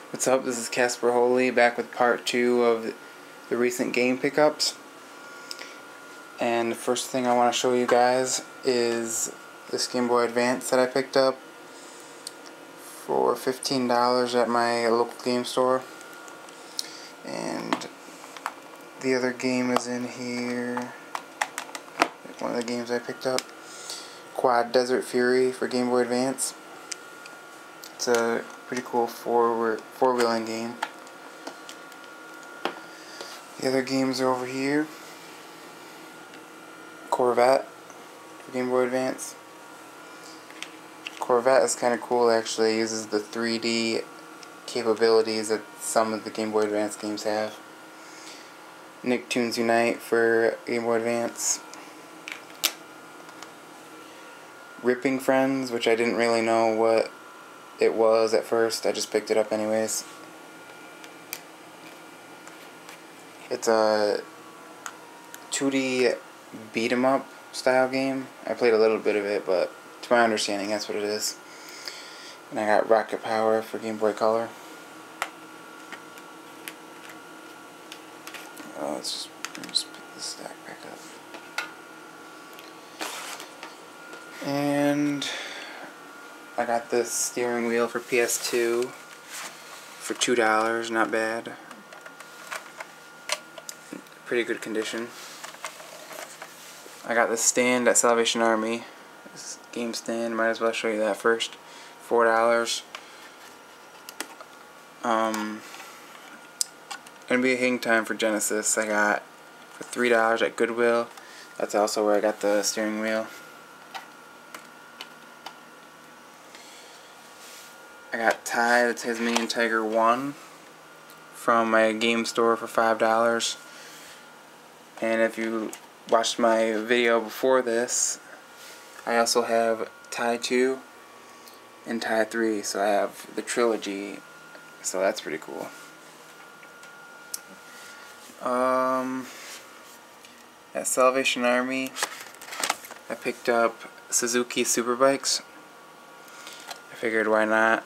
What's up? This is Casper back with part 2 of the recent game pickups. And the first thing I want to show you guys is this Game Boy Advance that I picked up for $15 at my local game store. And the other game is in here. One of the games I picked up. Quad Desert Fury for Game Boy Advance. It's a pretty cool four-wheeling game. The other games are over here. Corvette for Game Boy Advance. Corvette is kind of cool actually. It uses the 3D capabilities that some of the Game Boy Advance games have. Nicktoons Unite for Game Boy Advance. Ripping Friends, which I didn't really know what it was at first. I just picked it up anyways. It's a 2D beat 'em up style game. I played a little bit of it, but to my understanding that's what it is. And I got Rocket Power for Game Boy Color. Let's just pick this stack back up. And I got this steering wheel for PS2 for $2, not bad. Pretty good condition. I got this stand at Salvation Army. This game stand, might as well show you that first. $4. Gonna be a hang time for Genesis. I got for $3 at Goodwill. That's also where I got the steering wheel. I got Ty, the Tasmanian Tiger 1 from my game store for $5. And if you watched my video before this, I also have Ty 2 and Ty 3, so I have the trilogy, so that's pretty cool. At Salvation Army, I picked up Suzuki Superbikes. I figured why not?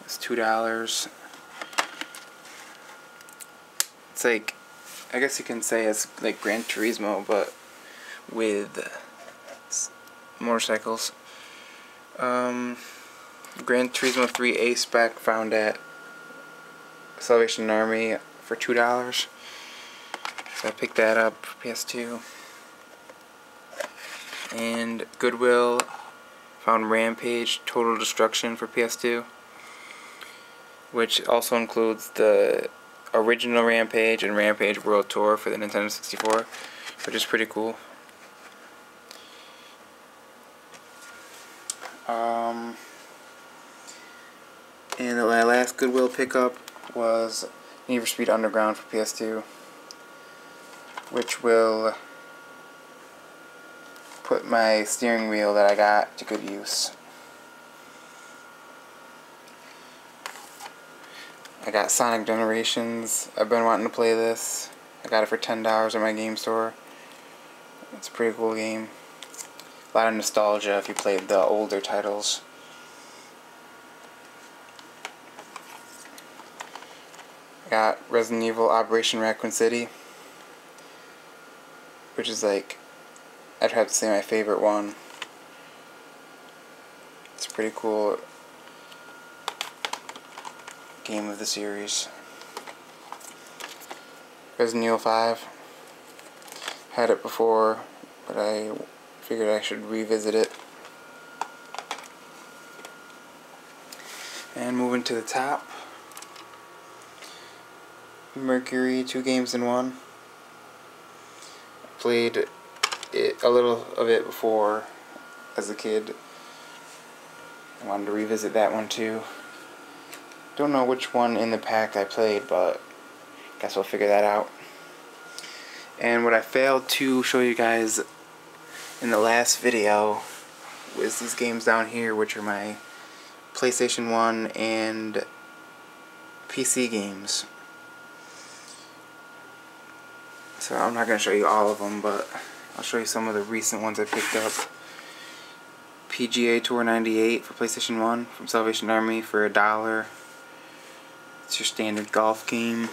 It's $2. It's like, I guess you can say it's like Gran Turismo, but with motorcycles. Gran Turismo 3 A-Spec found at Salvation Army for $2. So I picked that up for PS2. And Goodwill found Rampage Total Destruction for PS2, which also includes the original Rampage and Rampage World Tour for the Nintendo 64, which is pretty cool. And my last Goodwill pickup was Need for Speed Underground for PS2, which will put my steering wheel that I got to good use. I got Sonic Generations. I've been wanting to play this. I got it for $10 at my game store. It's a pretty cool game. A lot of nostalgia if you played the older titles. I got Resident Evil Operation Raccoon City, which is like, I'd have to say my favorite one. It's a pretty cool game of the series. Resident Evil 5. Had it before, but I figured I should revisit it. And moving to the top. Mercury 2 games in 1. Played a little of it before as a kid. I wanted to revisit that one too. Don't know which one in the pack I played, but guess we'll figure that out. And what I failed to show you guys in the last video was these games down here, which are my PlayStation 1 and PC games. So I'm not going to show you all of them, but I'll show you some of the recent ones I picked up. PGA Tour 98 for PlayStation 1 from Salvation Army for $1. It's your standard golf game.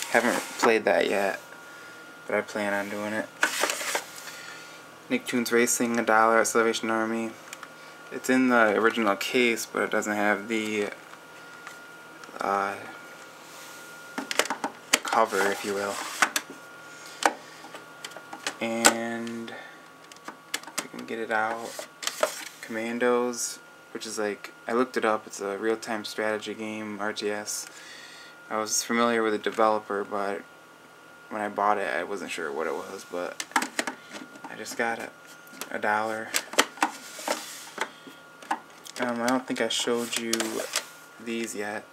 Haven't played that yet, but I plan on doing it. Nicktoons Racing, $1 at Salvation Army. It's in the original case, but it doesn't have the cover, if you will. And if we can get it out, Commandos, which is like, I looked it up, it's a real-time strategy game, RTS. I was familiar with the developer, but when I bought it I wasn't sure what it was, but I just got it. $1. I don't think I showed you these yet.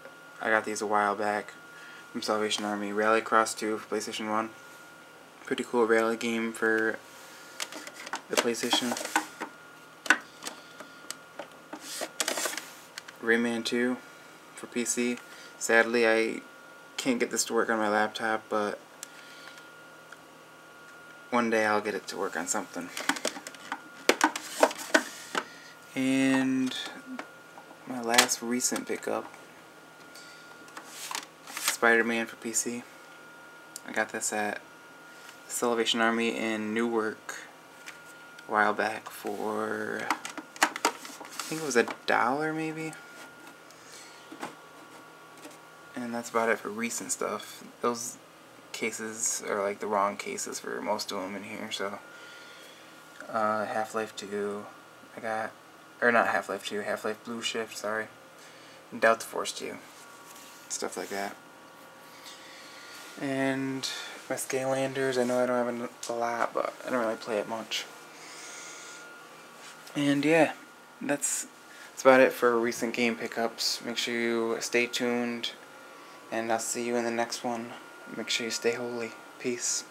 I got these a while back from Salvation Army. Rallycross 2 for PlayStation 1. Pretty cool rally game for the PlayStation. Rayman 2 for PC. Sadly, I can't get this to work on my laptop, but one day I'll get it to work on something. And my last recent pickup, Spider-Man for PC. I got this at Salvation Army in Newark a while back for, I think it was $1 maybe. And that's about it for recent stuff. Those cases are like the wrong cases for most of them in here, so Half-Life 2 I got, or not Half-Life 2, Half-Life Blue Shift, sorry, and Delta Force 2, stuff like that. And my Scalanders, I know I don't have a lot, but I don't really play it much. And yeah, that's about it for recent game pickups. Make sure you stay tuned, and I'll see you in the next one. Make sure you stay holy. Peace.